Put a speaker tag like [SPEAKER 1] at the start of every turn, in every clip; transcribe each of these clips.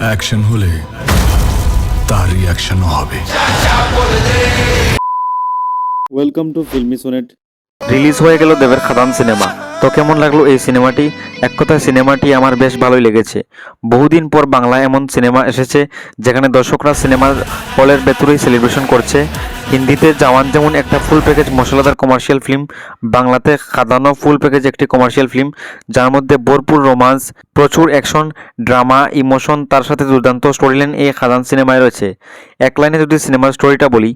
[SPEAKER 1] Action হলে তার রিয়াকশনও হবে।
[SPEAKER 2] Welcome to Filmy Sonnet.
[SPEAKER 3] Release হয়ে গেল দেবের খাদান সিনেমা। তো কেমন লাগলো এই সিনেমাটি? এক কথায় সিনেমাটি আমার বেশ ভালোই লেগেছে। বহুদিন পর বাংলায় এমন সিনেমা এসেছে যেখানে দর্শকরা সিনেমার হলের ভেতরেই সেলিব্রেশন করছে। হিন্দিতে জওয়ান যেমন একটা ফুল প্যাকেজ মশলাদার কমার্শিয়াল ফিল্ম, বাংলাতে খাদানও ফুল প্যাকেজ একটি কমার্শিয়াল ফিল্ম, যার মধ্যে ভরপুর রোমান্স, প্রচুর অ্যাকশন, ড্রামা, ইমোশন, তার সাথে দুর্দান্ত স্টোরিলাইন এই খাদান সিনেমায় রয়েছে। এক লাইনে যদি সিনেমার স্টোরিটা বলি,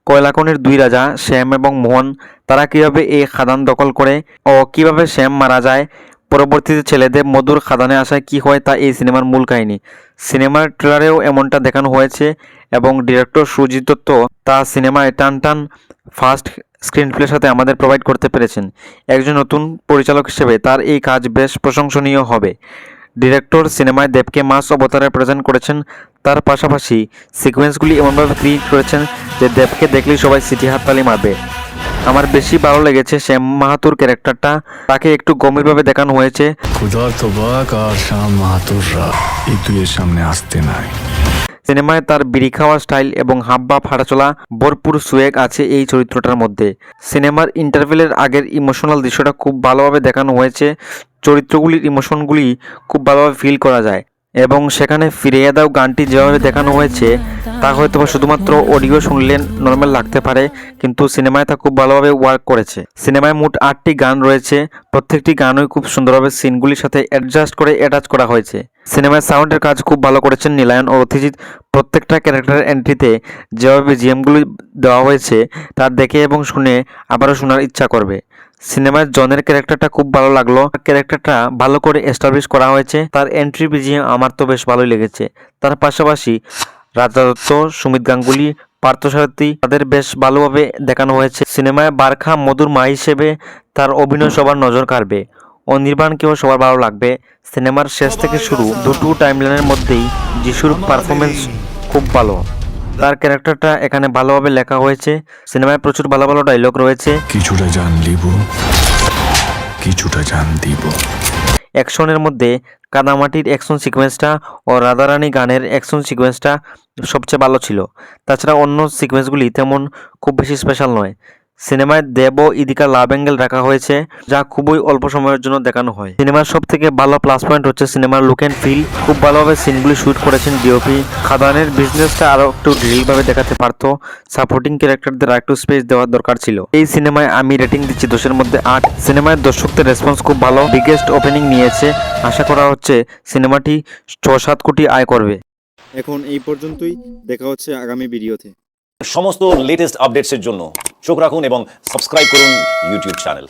[SPEAKER 3] কয়লাকনের দুই রাজা শ্যাম এবং মোহন, তারা কিভাবে এই খাদান দখল করে ও কিভাবে শ্যাম মারা যায়, পরবর্তীতে ছেলেদের মধুর খাদানে আসায় কি হয়, তা এই সিনেমার মূল কাহিনী। সিনেমার ট্রেলারেও এমনটা দেখানো হয়েছে এবং ডিরেক্টর সুজিত দত্ত তা সিনেমায় টান টান ফার্স্ট স্ক্রিন প্লের সাথে আমাদের প্রোভাইড করতে পেরেছেন। একজন নতুন পরিচালক হিসেবে তার এই কাজ বেশ প্রশংসনীয় হবে। ডিরেক্টর সিনেমায় দেবকে মাস অবতারে প্রেজেন্ট করেছেন, তার পাশাপাশি সিকোয়েন্সগুলি এমনভাবে ক্রিয়েট করেছেন যে দেবকে দেখলেই সবাই সিটি হাততালি মারবে। আমার বেশি ভালো লেগেছে শ্যাম মাহাতুর ক্যারেক্টারটা, তাকে একটু গম্ভীরভাবে দেখানো হয়েছে।
[SPEAKER 1] খুদার তো বাক আর শাম মাহাতুররা এই দুইয়ের সামনে আসতে নাই।
[SPEAKER 3] সিনেমায় তার বিড়ি খাওয়া স্টাইল এবং হাবভাব হাঁটাচলা ভরপুর সুয়েগ আছে এই চরিত্রটার মধ্যে। সিনেমার ইন্টারভেলের আগের ইমোশনাল দৃশ্যটা খুব ভালোভাবে দেখানো হয়েছে। চরিত্রগুলির ইমোশনগুলি খুব ভালোভাবে ফিল করা যায় এবং সেখানে ফিরিয়ে দাও গানটি যেভাবে দেখানো হয়েছে তা হয়তো শুধুমাত্র অডিও শুনলে নর্মাল লাগতে পারে, কিন্তু সিনেমায় তা খুব ভালোভাবে ওয়ার্ক করেছে। সিনেমায় মোট 8টি গান রয়েছে, প্রত্যেকটি গানই খুব সুন্দরভাবে সিনগুলির সাথে অ্যাডজাস্ট করে অ্যাটাচ করা হয়েছে। সিনেমায় সাউন্ডের কাজ খুব ভালো করেছেন নীলায়ন ও অথিজিৎ। প্রত্যেকটা ক্যারেক্টারের এন্ট্রিতে যেভাবে জিএমগুলি দেওয়া হয়েছে তা দেখে এবং শুনে আবারও শোনার ইচ্ছা করবে। সিনেমায় জনের ক্যারেক্টারটা খুব ভালো লাগলো, ক্যারেক্টারটা ভালো করে এস্টাবলিশ করা হয়েছে, তার এন্ট্রি বিজিএম আমার তো বেশ ভালোই লেগেছে। তার পাশাপাশি রাজা দত্ত, সুমিত গাঙ্গুলি, পার্থসারথী, তাদের বেশ ভালোভাবে দেখানো হয়েছে। সিনেমায় বারখা মধুর মা হিসেবে তার অভিনয় সবার নজর কাড়বে। অনির্বাণকেও সবার ভালো লাগবে। সিনেমার শেষ থেকে শুরু দুটো টাইমলাইনের মধ্যেই যিশুর পারফরমেন্স খুব ভালো, তার ক্যারেক্টারটা এখানে ভালোভাবে লেখা হয়েছে। সিনেমায় প্রচুর ভালো ভালো ডায়লগ রয়েছে।
[SPEAKER 1] কিছুটা জান লিব, কিছুটা জান দিব।
[SPEAKER 3] অ্যাকশনের মধ্যে কাদামাটির অ্যাকশন সিকোয়েন্সটা ও রাধারানী গানের অ্যাকশন সিকোয়েন্সটা সবচেয়ে ভালো ছিল। তাছাড়া অন্য সিকোয়েন্সগুলি তেমন খুব বেশি স্পেশাল নয়। সিনেমায় দেব ও ইদিকা লাভ অ্যাঙ্গেল রাখা হয়েছে, যা খুবই অল্প সময়ের জন্য দেখানো হয়। সিনেমার সব থেকে ভালো প্লাস পয়েন্ট হচ্ছে সিনেমার লুক অ্যান্ড ফিল। খুব ভালোভাবে সিনগুলি শ্যুট করেছেন ডিওপি। খাদানের বিজনেসটা আরও একটু ডিটেইলভাবে দেখাতে পারতো। সাপোর্টিং ক্যারেক্টারদের আর একটু স্পেস দেওয়ার দরকার ছিল। এই সিনেমায় আমি রেটিং দিচ্ছি 10-এর মধ্যে 8। সিনেমায় দর্শকদের রেসপন্স খুব ভালো, বিগেস্ট ওপেনিং নিয়েছে। আশা করা হচ্ছে সিনেমাটি 6-7 কোটি আয় করবে।
[SPEAKER 2] এখন এই পর্যন্তই, দেখা হচ্ছে আগামী ভিডিওতে।
[SPEAKER 4] সমস্ত লেটেস্ট আপডেটসের জন্য চোখ রাখুন এবং সাবস্ক্রাইব করুন ইউটিউব চ্যানেল।